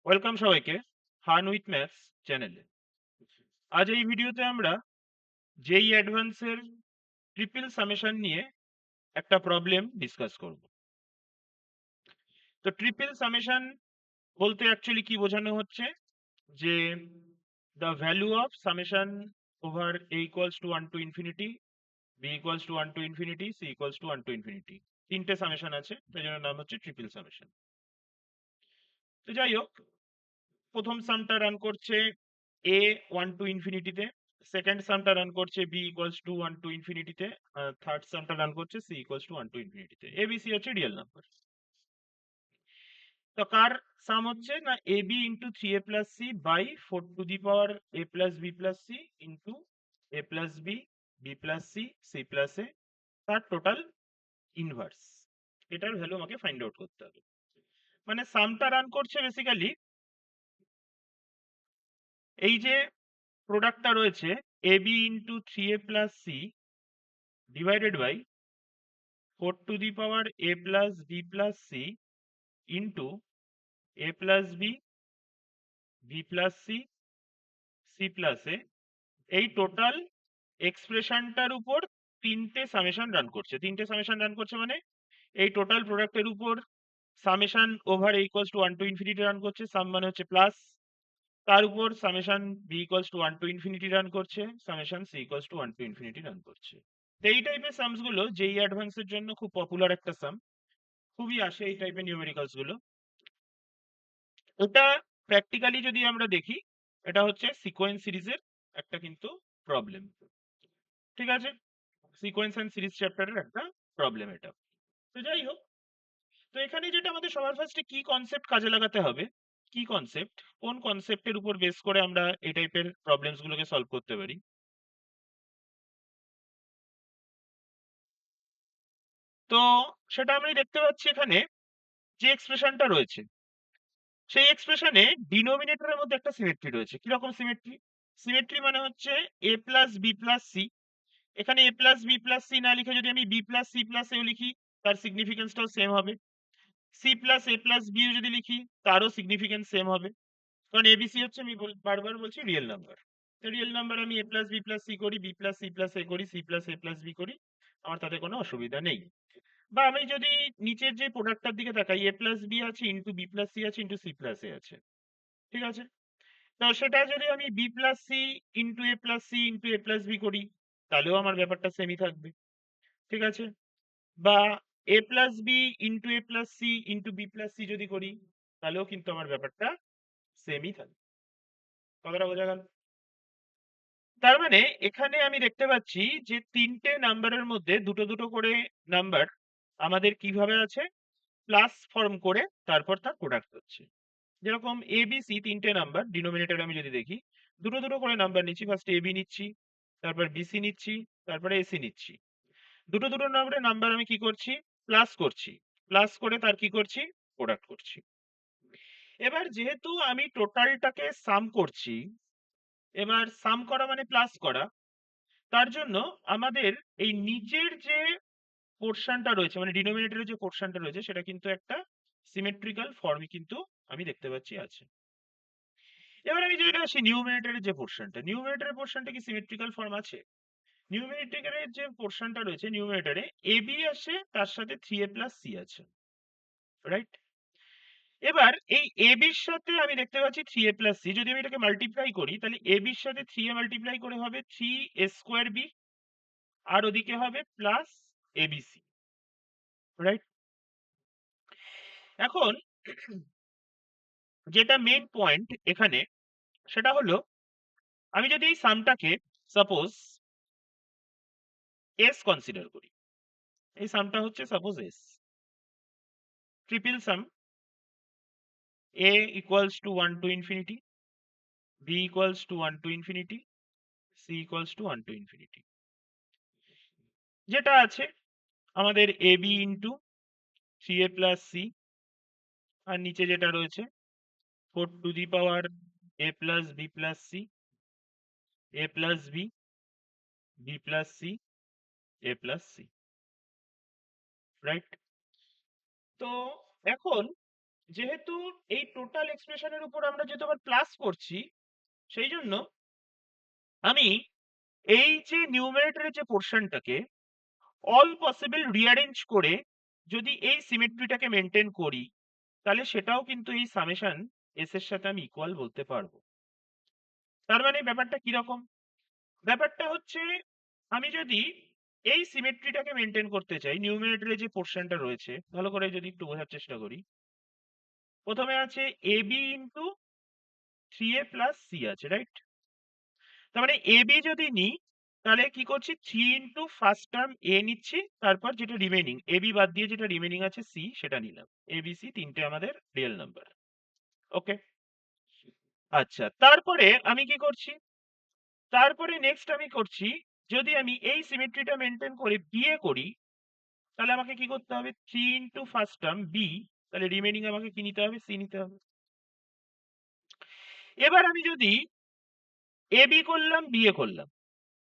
Welcome সবাইকে fun with maths চ্যানেলে। আজ এই ভিডিওতে আমরা জেই অ্যাডভান্সের ট্রিপল সামেশন নিয়ে একটা প্রবলেম ডিসকাস করব। তো ট্রিপল সামেশন বলতে অ্যাকচুয়ালি কি বোঝানো হচ্ছে, যে the value of summation over A equals to 1 to infinity, b equals to 1 to infinity, c equals to 1 to infinity. তিনটে সামেশন আছে, তাই জন্য নাম হচ্ছে ট্রিপল সামেশন। তো যাই হোক, প্রথম সামটা রান করছে এ 1 টু ইনফিনিটিতে, সেকেন্ড সামটা রান করছে বি ইকুয়ালস টু 1 টু ইনফিনিটিতে, থার্ড সামটা রান করছে সি ইকুয়ালস টু 1 টু ইনফিনিটিতে। এবিসি হচ্ছে রিয়েল নাম্বার। তো কার সাম হচ্ছে না, A B into 3a+c by 4 to the power a plus B plus C into a plus B, B plus C, C plus A, তার total inverse. এটার value আমাকে find out করতে হবে। মানে সামটা রান করছে বেসিক্যালি এই যে প্রোডাক্টটা রয়েছে A B into 3a+c divided by 4 to the power a plus B plus C into a plus B, B plus C, C plus A, এই টোটাল এক্সপ্রেশনটার উপর তিনটে সামেশন রান করছে। তিনটে সামেশন রান করছে মানে এই টোটাল প্রোডাক্টের উপর summation over A equals to 1 to infinity run করছে, সাম মানে হচ্ছে প্লাস, তার উপর summation B equals to 1 to infinity run করছে, summation C equals to 1 to infinity run করছে। তো এই টাইপের সামস গুলো জেই অ্যাডভান্সের জন্য খুব পপুলার একটা সাম, খুবই আসে এই টাইপের নিউমেরিক্যালস গুলো। এটা প্র্যাকটিক্যালি যদি আমরা দেখি, এটা হচ্ছে সিকোয়েন্স সিরিজের একটা কিন্তু প্রবলেম। ঠিক আছে, সিকোয়েন্স এন্ড সিরিজ চ্যাপ্টারের একটা প্রবলেম এটা। তো যাই হোক, তো এখানে যেটা আমাদের সবার ফার্স্টে কি কনসেপ্ট কাজে লাগাতে হবে, কি কনসেপ্ট, কোন কনসেপ্টের উপর বেস করে আমরা এই টাইপের প্রবলেমস গুলোকে সলভ করতে পারি। তো সেটা আমি দেখতে পাচ্ছি এখানে যে এক্সপ্রেশনটা রয়েছে, সেই এক্সপ্রেশনে ডিনোমিনেটরের মধ্যে একটা সিমেট্রি রয়েছে। কিরকম সিমেট্রি? সিমেট্রি মানে হচ্ছে এ প্লাস বি প্লাস সি। এখানে এ প্লাস বি প্লাস সি না লিখে যদি আমি বি প্লাস সি প্লাস এও লিখি, তার সিগনিফিকেন্সটাও সেম হবে। সি প্লাস এ প্লাস বিও যদি লিখি, তারও সিগনিফিকেন্স সেম হবে। কারণ এবিসি হচ্ছে, আমি বারবার বলছি, রিয়েল নাম্বার। রিয়েল নাম্বার আমি এ প্লাস বি প্লাস সি করি, বি প্লাস সি প্লাস এ করি, সি প্লাস এ প্লাস বি করি, আমার তাতে কোনো অসুবিধা নেই। বা আমি যদি নিচের যে প্রোডাক্টটার দিকে তাকাই, এ প্লাস বি আছে ইন্টু বি প্লাস সি আছে ইন্টু সি প্লাস এ আছে, ঠিক আছে? তো সেটা যদি আমি বি প্লাস সি ইন্টু এ প্লাস সি ইন্টু এ প্লাস বি করি, তাহলেও আমার ব্যাপারটা সেমই থাকবে, ঠিক আছে? বা A plus B into A plus C into B plus C যদি করি, তাহলেও কিন্তু আমার ব্যাপারটা সেমই থাকবে। কথাটা বোঝা গেল? তার মানে এখানে আমি দেখতে পাচ্ছি যে তিনটে নাম্বারের মধ্যে দুটো দুটো করে নাম্বার আমাদের কিভাবে আছে, প্লাস ফর্ম করে তারপর তার প্রোডাক্ট হচ্ছে। যেরকম এ বি সি তিনটে নাম্বার, ডিনোমিনেটর আমি যদি দেখি, দুটো দুটো করে নাম্বার নিচ্ছি। ফার্স্ট এ বি নিচ্ছি, তারপর বিসি নিচ্ছি, তারপরে এসি নিচ্ছি। দুটো দুটো নাম্বারের নাম্বার আমি কি করছি, প্লাস করছি। প্লাস করে তার কি করছি, প্রোডাক্ট করছি। এবার যেহেতু আমি টোটালটাকে সাম করছি, এবার সাম করা মানে প্লাস করা, তার জন্য আমাদের এই নিচের যে পোর্শনটা রয়েছে, মানে ডিনোমিনেটরের যে পোর্শনটা রয়েছে, সেটা কিন্তু একটা সিমেট্রিক্যাল ফর্মই কিন্তু আমি দেখতে পাচ্ছি আছে। এবার আমি যেটা আসি নিউমিনেটরের যে পোর্শনটা, নিউমিনেটরের পোর্শনটা কি সিমেট্রিক্যাল ফর্ম আছে? নিউমিনেটরের যে পোর্শনটা রয়েছে নিউমিনেটরে এ বি আসে, তার সাথে 3a প্লাস সি আছে, রাইট? এবার এই এ বির সাথে আমি দেখতে পাচ্ছি 3a প্লাস সি, যদি আমি এটাকে মাল্টিপ্লাই করি, তাহলে এ বির সাথে 3a মাল্টিপ্লাই করে হবে 3a স্কোয়ার বি, আর ওদিকে হবে প্লাস এবিসি, রাইট? এখন যেটা মেইন পয়েন্ট এখানে, সেটা হলো আমি যদি এই সামটাকে সাপোজ এস কনসিডার করি, এই সামটা হচ্ছে suppose S, triple some, a equals to 1 to infinity, b equals to 1 to infinity, c equals to 1 to infinity। যেটা আছে আমাদের A B into 3a plus C, আর নিচে যেটা রয়েছে 4 to the power a plus B plus C, a plus B, B plus C, a plus C, right? তো এখন যেহেতু এই টোটাল এক্সপ্রেশনের উপর আমরা যেহেতু আবার প্লাস করছি, সেই জন্য আমি এই যে নিউমারেটরের যে পোর্শনটাকে অল পসিবল রিঅ্যারেঞ্জ করে যদি এই সিমেট্রিটাকে মেনটেন করি, তাহলে সেটাও কিন্তু এই সামেশন এস এর সাথে আমি ইকুয়াল বলতে পারবো। তার মানে ব্যাপারটা কিরকম? ব্যাপারটা হচ্ছে, আমি যদি এই সিমেট্রিটাকে মেনটেন করতে চাই, নিউমারেটরে যে পোর্শনটা রয়েছে, ভালো করে যদি একটু বোঝার চেষ্টা করি। প্রথমে আছে A B into 3a plus C আছে, রাইট? তার মানে এ বি যদি নিই, তাহলে কি করছি, 3 ইন্টু ফার্স্ট টার্ম এ নিচ্ছি, তারপর যেটা রিমেনিং এ বি বাদ দিয়ে যেটা রিমেনিং আছে সি, সেটা নিলাম। এ বি সি তিনটে আমাদের রিয়েল নাম্বার। ওকে, আচ্ছা, তারপরে আমি কি করছি, তারপরে নেক্সট আমি করছি, যদি আমি এই সিমেট্রিটা মেনটেন করে বিএ করি, তাহলে আমাকে কি করতে হবে, 3 ইন্টু ফার্স্ট টার্ম বি, তাহলে রিমেনিং আমাকে কি নিতে হবে, সি নিতে হবে। এবার আমি যদি এ বি করলাম, বিএ করলাম,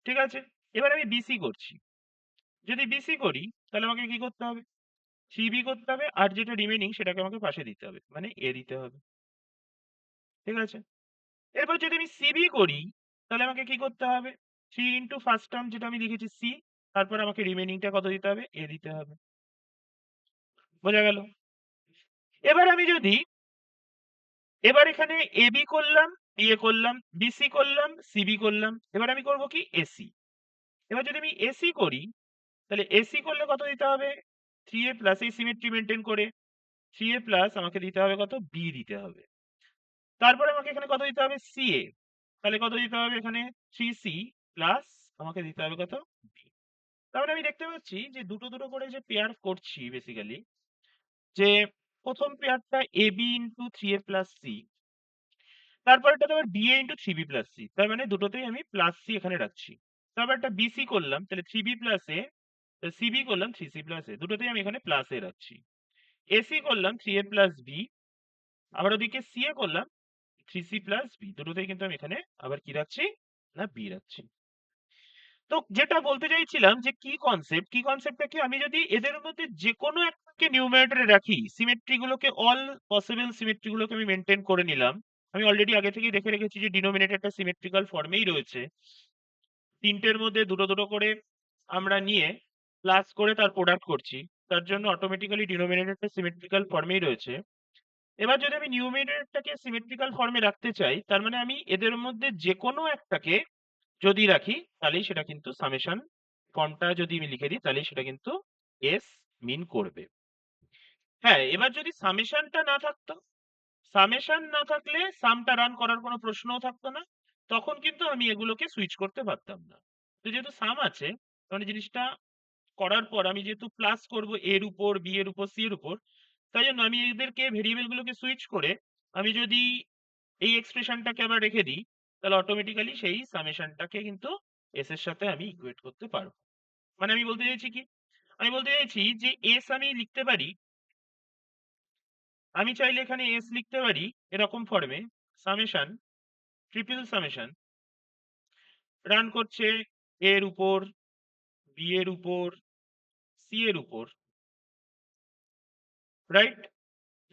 ঠিক আছে, এবার আমি বিসি করছি। যদি বিসি করি, তাহলে আমাকে কি করতে হবে, সিবি করতে হবে, আর যেটা রিমেনিং সেটাকে আমাকে পাশে দিতে হবে, মানে এ দিতে হবে, ঠিক আছে। এরপর যদি আমি সিবি করি, তাহলে আমাকে কি করতে হবে, 3 ইন্টু ফার্স্ট টার্ম যেটা আমি লিখেছি সি, তারপর আমাকে রিমেনিংটা কত দিতে হবে, এ দিতে হবে। বোঝা গেল? এবার আমি যদি, এবার এখানে এ বি করলাম, বিএ করলাম, বিসি করলাম, সিবি করলাম, এবার আমি করব কি, এসি। এবার যদি আমি এসি করি, তাহলে এসি করলে কত দিতে হবে, 3a প্লাস, এই সিমেট্রি মেনটেন করে 3a প্লাস আমাকে দিতে হবে কত, বি দিতে হবে। তারপরে আমাকে এখানে কত দিতে হবে, সিএ, তাহলে কত দিতে হবে এখানে, 3c প্লাস আমাকে দিতে হবে কত, বি। তাহলে আমি দেখতে পাচ্ছি যে দুটো দুটো করে যে পেয়ার করছি বেসিক্যালি, যে প্রথম পেয়ারটা A B into 3a plus C, তারপর এটা আবার B A into 3b plus C, তার মানে দুটোতেই আমি প্লাস সি এখানে রাখছি। তারপর একটা বিসি করলাম, তাহলে 3b প্লাস এ, সিবি করলাম 3c প্লাস এ, দুটোতেই আমি এখানে প্লাস এ রাখছি। এসি করলাম 3a প্লাস বি, আবার ওদিকে সিএ করলাম 3c প্লাস বি, দুটোতেই কিন্তু আমি এখানে আবার কি রাখছি, না বি রাখছি। তো যেটা বলতে চাইছিলাম যে কি কনসেপ্ট, কি কনসেপ্টটা কি, আমি যদি এদের মধ্যে যে কোনো একটাকে নিউমারেটরে রাখি, সিমেট্রি গুলোকে অল পসিবল সিমেট্রি গুলোকে আমি মেনটেন করে নিলাম। আমি অলরেডি আগে থেকেই দেখে রেখেছি যে ডিনোমিনেটরটা সিমেট্রিক্যাল ফর্মেই রয়েছে, তিনটের মধ্যে দুটো দুটো করে আমরা নিয়ে প্লাস করে তার প্রোডাক্ট করছি, তার জন্য অটোমেটিক্যালি ডিনোমিনেটরটা সিমেট্রিক্যাল ফর্মেই রয়েছে। এবার যদি আমি নিউমিনেটরটাকে সিমেট্রিক্যাল ফর্মে রাখতে চাই, তার মানে আমি এদের মধ্যে যে কোনো একটাকে যদি রাখি, তাহলেই সেটা কিন্তু সামেশন ফর্মটা যদি আমি লিখে দিই, তাহলেই সেটা কিন্তু এস মিন করবে। হ্যাঁ, এবার যদি সামেশনটা না থাকতো, সামেশন না থাকলে সামটা রান করার কোনো প্রশ্নও থাকতো না, তখন কিন্তু আমি এগুলোকে সুইচ করতে পারতাম না। তো যেহেতু সাম আছে, মানে জিনিসটা করার পর আমি যেহেতু প্লাস করব এর উপর, বি এর উপর, সি এর উপর, তাই জন্য আমি এদেরকে ভেরিয়েবল গুলোকে সুইচ করে আমি যদি এই এক্সপ্রেশনটাকে আবার রেখে দিই, তাহলে অটোমেটিক্যালি সেই সামেশনটাকে কিন্তু এস এর সাথে আমি ইকুয়েট করতে পারবো। মানে আমি বলতে চাইছি কি, আমি বলতে চাইছি যে এস আমি লিখতে পারি, আমি চাইলে এখানে এস লিখতে পারি এরকম ফর্মে, সামেশন, ট্রিপল সামেশন, রান করছে এর উপর, বি এর উপর, সি এর উপর, রাইট?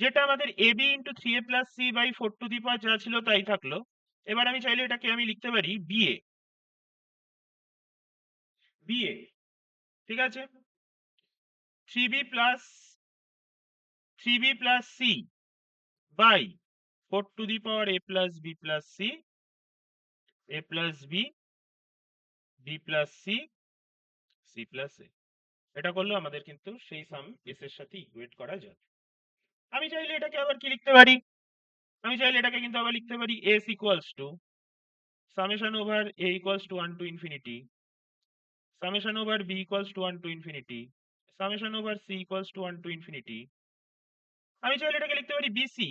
যেটা আমাদের A B into 3a plus C by 4 to the power যা ছিল তাই থাকলো। এবার আমি চাইলে এটাকে আমি লিখতে পারি বিএ, বিএ, ঠিক আছে, 3b plus 3b plus C by 4 to the power a plus b plus C, a plus b, b plus C, C plus A. এটা করলেও আমাদের কিন্তু সেই সাম এস এর সাথে ইকুয়েট করা যাবে। আমি চাইলে এটাকে আবার কি লিখতে পারি, আমি চাইলে এটাকে কিন্তু আবার লিখতে পারি S equals to summation over A equals to 1 to infinity, summation over b equals to 1 to infinity, summation over c equals to 1 to infinity। আমি চাইলে এটাকে লিখতে পারি বিসি,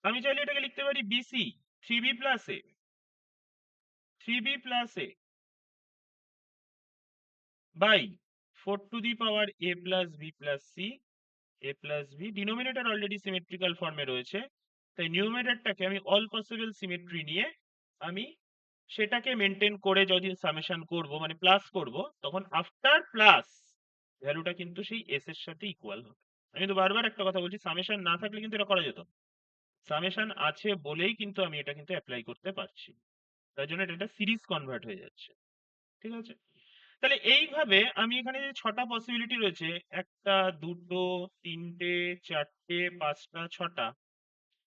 আমি চাইলে এটাকে লিখতে পারি bc 3b plus a, 3b plus a by 4 to the power a plus b plus C, a plus b, denominator already symmetrical ফর্মে রয়েছে, তাই নিউমারেটরটাকে আমি অল পসিবল সিমেট্রি নিয়ে আমি সেটাকে মেনটেন করে যদি সামেশন করব, মানে প্লাস করব, তখন আফটার প্লাস ভ্যালুটা কিন্তু সেই এস এর সাথে ইকুয়াল হবে। আমি কিন্তু বারবার একটা কথা বলছি, সামেশন না থাকলে কিন্তু এটা করা যেত না। সামেশন আছে বলেই কিন্তু আমি এটা কিন্তু অ্যাপ্লাই করতে পারছি, তার জন্য এটা সিরিজ কনভার্ট হয়ে যাচ্ছে। ঠিক আছে, তাহলে এইভাবে আমি এখানে যে ছটা পসিবিলিটি রয়েছে, একটা, দুটো, তিনটে, চারটে, পাঁচটা, ছটা,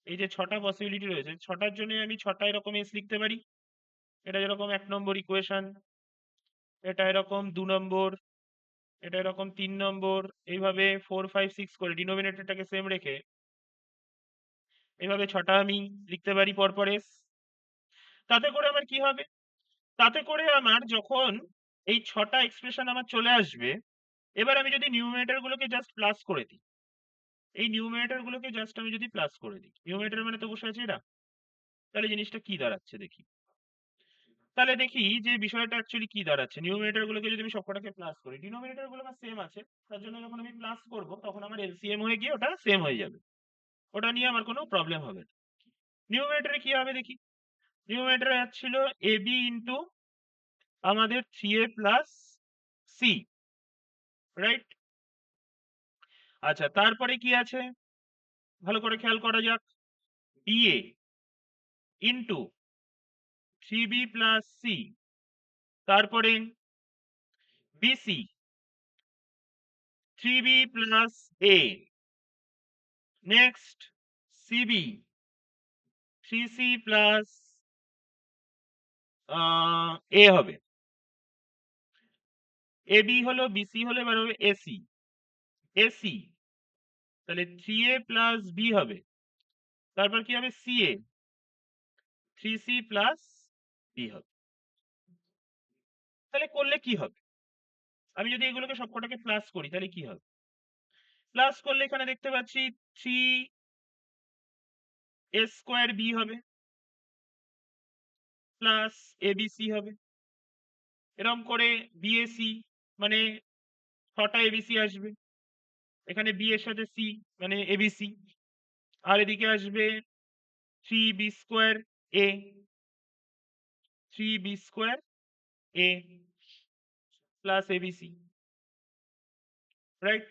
এই যে ছটা পসিবিলিটি রয়েছে, ছটার জন্য আমি ছটা এরকম এস লিখতে পারি। এটা যেরকম 1 নম্বর ইকুয়েশন, এটা এরকম 2 নম্বর, এটা এরকম 3 নম্বর, এইভাবে 4, 5, 6 করে ডিনোমিনেটরটাকে সেম রেখে এইভাবে ছটা আমি লিখতে পারি পরপর এস। তাতে করে আমার কি হবে, তাতে করে আমার যখন এই ছটা এক্সপ্রেশন আমার চলে আসবে, এবার আমি যদি নিউমিনেটর গুলোকে জাস্ট প্লাস করে দিই, এই নিউমিনেটর গুলোকে জাস্ট আমি যদি প্লাস করে দিই, নিউমিনেটর মানে তো বসে আছে এরা, তাহলে জিনিসটা কি দাঁড়াচ্ছে দেখি। তাহলে দেখি যে বিষয়টা অ্যাকচুয়ালি কি দাঁড়াচ্ছে। নিউমিনেটর গুলোকে যদি আমি সবকটাকে প্লাস করি, ডিনোমিনেটর গুলো আমার সেম আছে, তার জন্য যখন আমি প্লাস করব তখন আমার এলসিএম হয়ে গিয়ে ওটা সেম হয়ে যাবে, ওটা নিয়ে আমার কোনো প্রবলেম হবে না। নিউমিনেটরে কি হবে দেখি। নিউমিনেটরে ছিল এ বি ইন্টু আমাদের 3a প্লাস সি, রাইট? আচ্ছা, তারপরে কি আছে ভালো করে খেয়াল করা যাক। Ba into 3b plus c, তারপরে bc 3b plus a, next cb 3c plus a হবে। এবি হলো, বিসি হলো, এবার হবে এসি, এসি তাহলে 3a প্লাস বি হবে, তারপর কি হবে সিএ 3c প্লাস বি হবে। তাহলে করলে কি হবে, আমি যদি এগুলোকে সবকটাকে প্লাস করি তাহলে কি হবে। প্লাস করলে এখানে দেখতে পাচ্ছি 3a স্কোয়ার বি হবে প্লাস এবিসি হবে, এরকম করে বিএসি মানে 6টা এবিসি আসবে, এখানে বি এর সাথে সি মানে এবিসি, আর এদিকে আসবে 3b square A, 3b square a plus ABC, right?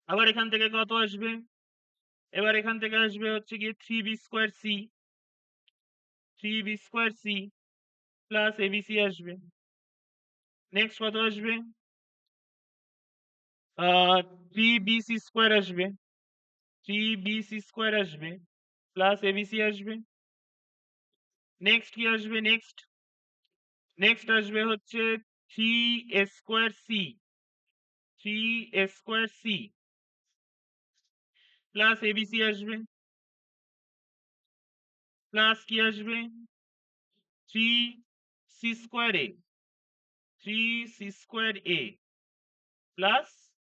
আবার এখান থেকে কত আসবে, এবার এখান থেকে আসবে হচ্ছে গিয়ে 3b square c, 3b square C plus abc আসবে। নেক্সট কত আসবে, 3bc স্কোয়ার আসবে, 3bc স্কোয়ার আসবে প্লাস এবিসি আসবে। নেক্সট কি আসবে, নেক্সট নেক্সট আসবে হচ্ছে 3a square c, 3a square C plus abc আসবে, প্লাস কি আসবে 3c square a, 3c square a plus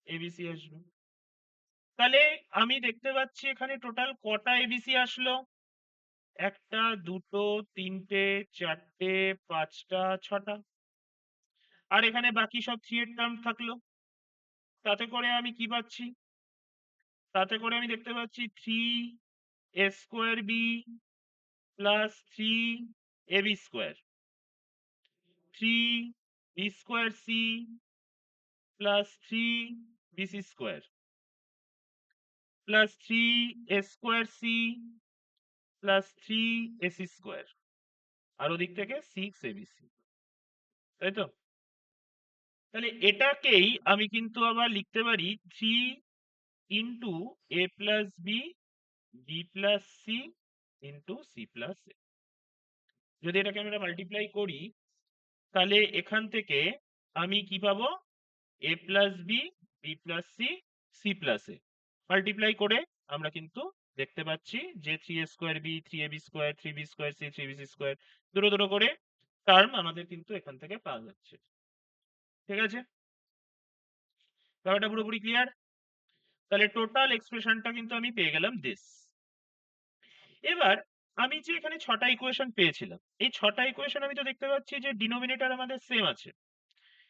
abc আসবে। তাহলে আমি দেখতে পাচ্ছি এখানে টোটাল কটা এবিসি আসলো, একটা, দুটো, তিনটে, চারটে, পাঁচটা, ছটা, আর এখানে বাকি সব 3 এর টার্ম থাকলো। তাতে করে আমি কি পাচ্ছি, তাতে করে আমি দেখতে পাচ্ছি 3a square B plus 3ab square, 3b square C plus 3bc square plus 3a square C plus 3ac square, আর ওদিক থেকে 6abc, তাই তো? তাহলে এটাকেই আমি কিন্তু আবার লিখতে পারি 3 into A plus B, B plus C into C plus a. যদি এটাকে আমরা মাল্টিপ্লাই করি তাহলে এখান থেকে আমি কি পাবো, a plus B, B plus C, C plus a multiply করে আমরা কিন্তু দেখতে পাচ্ছি যে 3a square b, 3ab square, 3b square c, 3bc square, দুটো দুটো করে টার্ম আমাদের কিন্তু এখান থেকে পাওয়া যাচ্ছে। ঠিক আছে, ব্যাপারটা পুরোপুরি ক্লিয়ার? তাহলে টোটাল এক্সপ্রেশনটা কিন্তু আমি পেয়ে গেলাম দিস। এবার আমি যে এখানে ছটা ইকুয়েশন পেয়েছিলাম, এই ছটা ইকুয়েশন আমি তো দেখতে পাচ্ছি যে ডিনোমিনেটর আমাদের সেম আছে।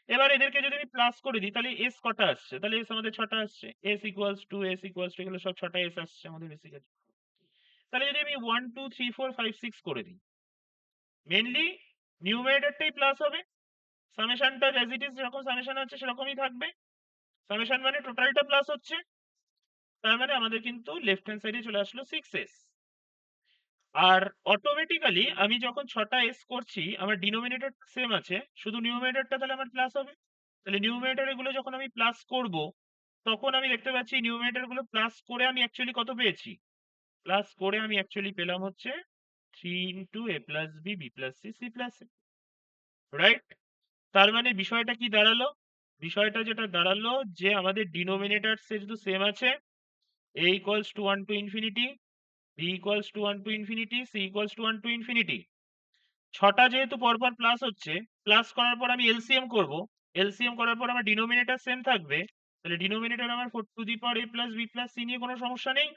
এবার এদেরকে যদি আমি প্লাস করে দিই তাহলে এস কটা আসছে, তাহলে এস আমাদের ছটা আসছে, S equals to, S equals to, এগুলো সব ছটা এস আসছে আমাদের বেসিক্যালি। তাহলে যদি আমি 1 2 3 4 5 6 করে দিই, মেনলি নিউমিনেটরটাই প্লাস হবে, সামেশনটা অ্যাজ ইট ইজ যেরকম সামেশন আছে সেরকমই থাকবে, সামেশন মানে টোটালটা প্লাস হচ্ছে, তার মানে আমাদের কিন্তু লেফট হ্যান্ড সাইডে চলে আসলো 6s। আর অটোমেটিক্যালি আমি যখন 6টা s করছি আমার ডিনোমিনেটর সেম আছে, শুধু নিউমারেটরটা তাহলে আমার প্লাস হবে। তাহলে নিউমারেটর এগুলো যখন আমি প্লাস করব, তখন আমি দেখতে পাচ্ছি নিউমারেটর গুলো প্লাস করে আমি অ্যাকচুয়ালি কত পেয়েছি, প্লাস করে আমি অ্যাকচুয়ালি পেলাম হচ্ছে 3 into a plus B B plus C C plus a, right? তার মানে বিষয়টা কি দাঁড়ালো, বিষয়টা যেটা দাঁড়ালো যে আমাদের ডিনোমিনেটর যেহেতু সেম আছে, a equals to 1 to infinity, b equals to 1 to infinity, c equals to 1 to infinity. 6টা যেহেতু পরপর প্লাস হচ্ছে, প্লাস করার পর আমি এলসিএম করব, এলসিএম করার পর আমার ডিনোমিনেটর সেম থাকবে, তাহলে ডিনোমিনেটর আমার 4 to the power a plus B plus c নিয়ে কোনো সমস্যা নেই,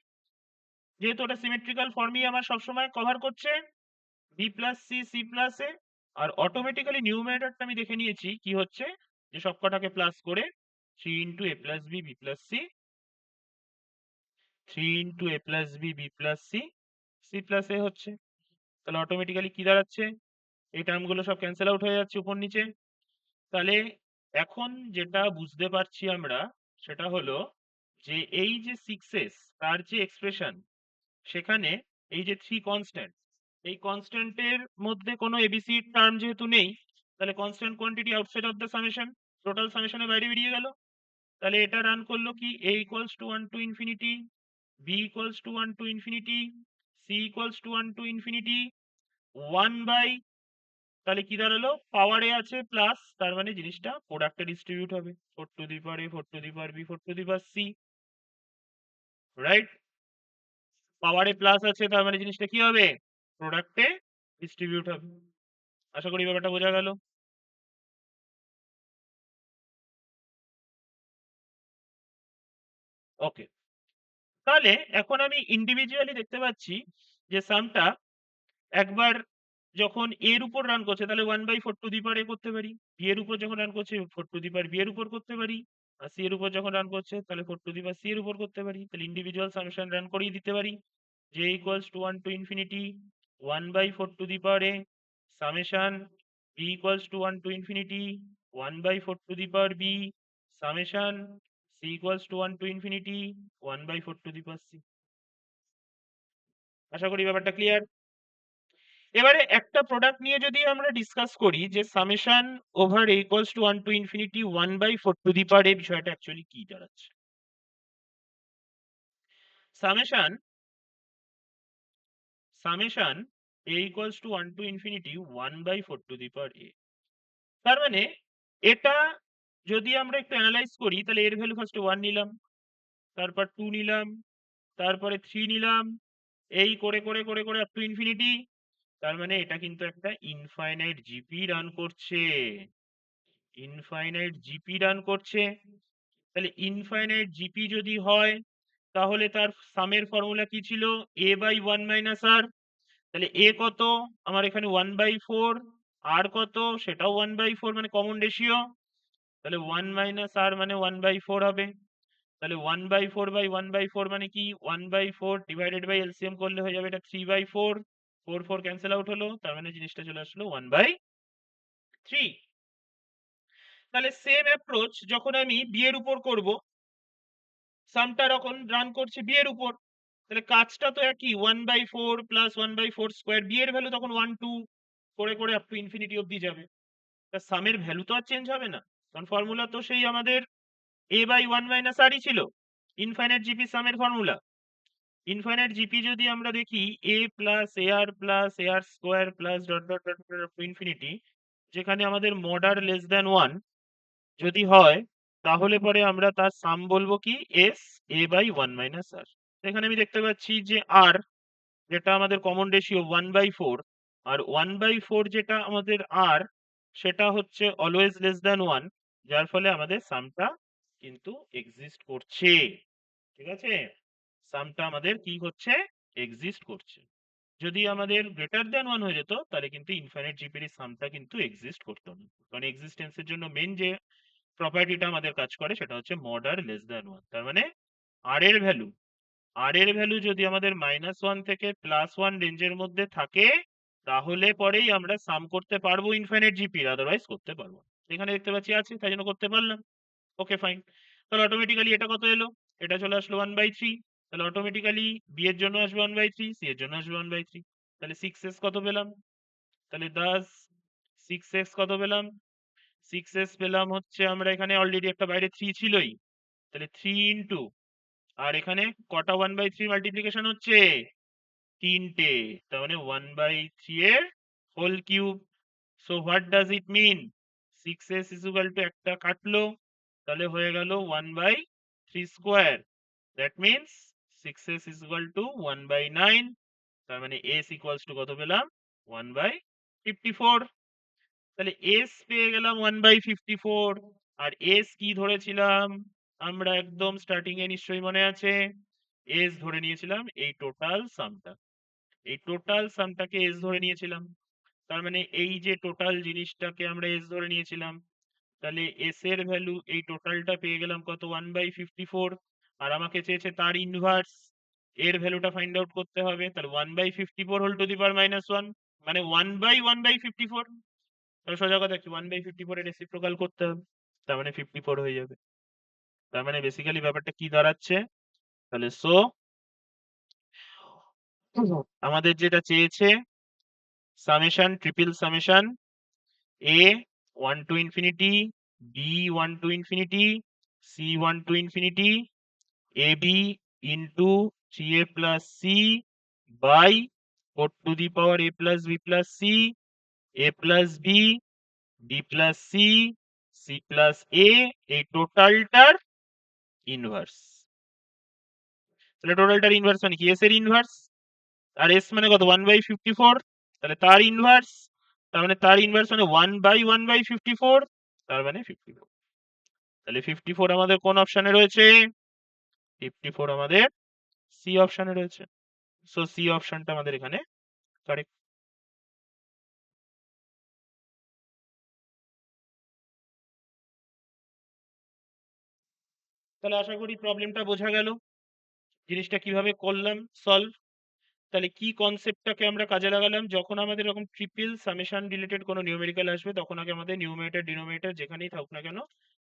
যেহেতু ওটা সিমেট্রিক্যাল ফর্মই আমার সবসময় কভার করছে, b plus C C plus a. আর অটোমেটিক্যালি নিউমারেটরটা আমি দেখে নিয়েছি কি হচ্ছে, যে সবকটাকে প্লাস করে 3 into A plus B B plus c, 3 into A plus B B plus C C plus a হচ্ছে। তাহলে অটোমেটিক্যালি কি দাঁড়াচ্ছে, এই টার্মগুলো সব ক্যান্সেল আউট হয়ে যাচ্ছে উপর নিচে। তাহলে এখন যেটা বুঝতে পারছি আমরা সেটা হলো যে এই যে 6s তার যে এক্সপ্রেশন, সেখানে এই যে 3 কনস্ট্যান্ট, এই কনস্ট্যান্টের মধ্যে কোনো এবিসি টার্ম যেহেতু নেই, তাহলে constant quantity outside of the summation, total সামেশনের বাইরে বেরিয়ে গেল। তাহলে এটা রান করলো কি, a equals to 1 to infinity, b equals to 1 to infinity, c equals to 1 to infinity 1 by, তাহলে কি দাঁড়ালো, পাওয়ারে আছে প্লাস, তার মানে জিনিসটা প্রোডাক্টে ডিস্ট্রিবিউট হবে 4 to the power a 4 to the power b 4 to the power c, right? পাওয়ারে প্লাস আছে তার মানে জিনিসটা কি হবে, প্রোডাক্টে ডিস্ট্রিবিউট হবে। আশা করি ব্যাপারটা বোঝা গেল। ওকে, তাহলে এখন আমি ইন্ডিভিজুয়ালি দেখতে পাচ্ছি যে সামটা একবার যখন এর উপর রান করছে তাহলে 1/4 টু দি পাওয়ার এ করতে পারি, বি এর উপর যখন রান করছে 4 টু দি পাওয়ার বি এর উপর করতে পারি, আর সি এর উপর যখন রান করছে তাহলে 4 টু দি পাওয়ার সি এর উপর করতে পারি। তাহলে ইন্ডিভিজুয়াল সামেশন রান করিয়ে দিতে পারি, j equals to 1 to infinity 1/4 two the power A summation b equals to 1 to infinity 1/4 two the power b summation c equals to 1 to infinity 1/4 two the power c। আশা করি ব্যাপারটা clear. এবারে একটা product নিয়ে যদি আমরা discuss করি যে summation over a equals to 1 to infinity 1/4 two the power a, বিষয়টা অ্যাকচুয়ালি কি দাঁড়াচ্ছে, summation summation a equals to 1 to infinity 1/4 two the power a, তার মানে এটা যদি আমরা একটু অ্যানালাইজ করি তাহলে এর ভ্যালু ফার্স্টে 1 নিলাম, তারপর 2 নিলাম, তারপরে 3 নিলাম, এই করে করে করে করে আপ টু ইনফিনিটি। তার মানে এটা কিন্তু একটা ইনফাইনাইট জিপি রান করছে, ইনফাইনাইট জিপি রান করছে। তাহলে ইনফাইনাইট জিপি যদি হয় তাহলে তার সামের ফর্মুলা কি ছিল, a বাই 1 মাইনাস আর। তাহলে a কত, আমার এখানে 1/4, আর কত সেটাও 1/4, মানে কমন রেশিও, তাহলে 1 মাইনাস আর মানে 1/4 হবে। তাহলে 1/4 বাই 1/4 মানে কি, 1/4 ডিভাইডেড বাই এলসিএম করলে হয়ে যাবে এটা 3/4, 4 4 ক্যান্সেল আউট হলো, তার মানে জিনিসটা চলে আসলো 1/3। তাহলে সেম অ্যাপ্রোচ যখন আমি বি এর উপর করব, সামটা যখন রান করছে বি এর উপর, তাহলে কাজটা তো একই, 1/4 প্লাস 1/4 স্কোয়ার, বি এর ভ্যালু তখন 1 2 করে করে আপ টু ইনফিনিটি অব্দি যাবে। তা সামের ভ্যালু তো আর চেঞ্জ হবে না, কারণ ফর্মুলা তো সেই আমাদের a বাই 1 মাইনাস আরই ছিল, ইনফাইনাইট জিপি সামের ফর্মুলা। ইনফাইনাইট জিপি যদি আমরা দেখি a plus a r square plus dot dot dot up to infinity, যেখানে আমাদের মড আর লেস দ্যান 1 যদি হয় তাহলে পরে আমরা তার সাম বলবো কি এস এ বাই 1 মাইনাস আর। এখানে আমি দেখতে পাচ্ছি যে আর যেটা আমাদের কমন রেশিও 1/4, আর 1/4 যেটা আমাদের আর সেটা হচ্ছে অলওয়েজ লেস দ্যান 1, যার ফলে আমাদের সামটা কিন্তু এক্সিস্ট করছে। ঠিক আছে, সামটা আমাদের কি হচ্ছে, এক্সিস্ট করছে। যদি আমাদের গ্রেটার দ্যান 1 হয়ে যেত তাহলে কিন্তু ইনফাইনাইট জিপির সামটা কিন্তু এক্সিস্ট করতো না, কারণ এক্সিস্টেন্সের জন্য মেন যে প্রপার্টিটা আমাদের কাজ করে সেটা হচ্ছে মড আর লেস দ্যান 1। তার মানে আর এর ভ্যালু, আর এর ভ্যালু যদি আমাদের -1 থেকে +1 রেঞ্জের মধ্যে থাকে তাহলে পরেই আমরা সাম করতে পারবো ইনফাইনাইট জিপির, আদারওয়াইজ করতে পারবো না। এখানে দেখতে পাচ্ছি আছে, তাই জন্য করতে পারলাম। Okay fine. তাহলে অটোমেটিক্যালি এটা কত এলো? এটা চলে আসলো 1/3। তাহলে অটোমেটিক্যালি বি এর জন্য আসবে 1/3, সি এর জন্য আসবে 1/3। তাহলে 6s কত পেলাম? তাহলে 10 6s কত পেলাম? 6s পেলাম হচ্ছে, আমরা এখানে অলরেডি একটা বাইরে 3 ছিলই, তাহলে 3 ইনটু, আর এখানে কটা 1/3 মাল্টিপ্লিকেশন হচ্ছে? 3টে, তার মানে 1/3 এর whole cube. So what does it mean? 6s is equal to, একটা কাটলো, তাহলে হয়ে গেল 1/3 square. That means 6s is equal to 1/9। তার মানে s ইকুয়ালস টু কত পেলাম? 1/54। তাহলে s পেয়ে গেলাম 1/54। আর s কি ধরেছিলাম আমরা? একদম স্টার্টিং এ নিশ্চয়ই মনে আছে, s ধরে নিয়েছিলাম এই টোটাল সামটা, এই টোটাল সামটাকে s ধরে নিয়েছিলাম। তার মানে এই যে টোটাল জিনিসটাকে আমরা s ধরে নিয়েছিলাম, তাহলে s এর ভ্যালু এই টোটালটা পেয়ে গেলাম কত? 1/54। আর আমাকে চেয়েছে তার ইনভার্স, এর ভ্যালুটা ফাইন্ড আউট করতে হবে। তাহলে 1/54 হোল টু দি পাওয়ার -1, মানে 1/1/54। তাহলে সোজা কথা কি, 1/54 এর রেসিপ্রোকাল করতে হবে, তার মানে 54 হয়ে যাবে। তার মানে বেসিক্যালি ব্যাপারটা কি দাঁড়াচ্ছে? তাহলে সো আমাদের যেটা চেয়েছে, summation, triple summation a 1 to infinity, b 1 to infinity, c 1 to infinity, ab into 3a plus c by 4 to the power a plus b plus c, a plus b, b plus c, c plus a, এই টোটালটার inverse. তাহলে টোটালটার inverse মানে কি? S এর inverse. আর S মানে কত? 1/54। তাহলে তার inverse, তার মানে তার ইনভার্স মানে 1/1/54, তার মানে 54। তাহলে 54 আমাদের কোন অপশনে রয়েছে? 54 আমাদের সি অপশনে রয়েছে। সো সি অপশনটা আমাদের এখানে কারেক্ট। তাহলে আশা করি প্রবলেমটা বোঝা গেল, জিনিসটা কিভাবে করলাম সলভ। তাহলে কি কনসেপ্টটাকে আমরা কাজে লাগালাম? যখন আমাদের এরকম ট্রিপল সামেশন রিলেটেড কোনো নিউমেরিক্যাল আসবে, তখন আগে আমাদের নিউমারেটর ডিনোমিনেটর যেখানেই থাকুক না কেন,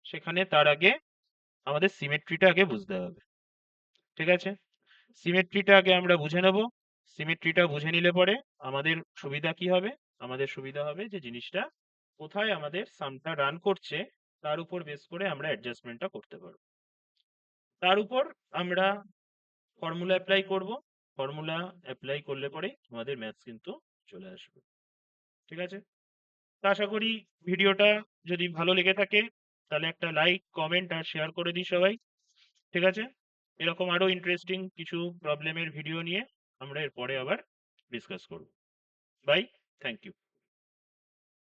সেখানে তার আগে আমাদের সিমেট্রিটা আগে বুঝতে হবে। ঠিক আছে, সিমেট্রিটা আগে আমরা বুঝে নেব। সিমেট্রিটা বুঝে নিলে পরে আমাদের সুবিধা কি হবে? আমাদের সুবিধা হবে যে জিনিসটা কোথায় আমাদের সামটা রান করছে, তার উপর বেস করে আমরা অ্যাডজাস্টমেন্টটা করতে পারবো। তার উপর আমরা ফর্মুলা অ্যাপ্লাই করব। ফর্মুলা অ্যাপ্লাই করলে পরে আমাদের ম্যাথস কিন্তু চলে আসবে। ঠিক আছে, তা আশা করি ভিডিওটা যদি ভালো লেগে থাকে, তাহলে একটা লাইক, কমেন্ট আর শেয়ার করে দিই সবাই। ঠিক আছে, এরকম আরো ইন্টারেস্টিং কিছু প্রবলেমের ভিডিও নিয়ে আমরা এরপরে আবার ডিসকাস করব। Bye, thank you.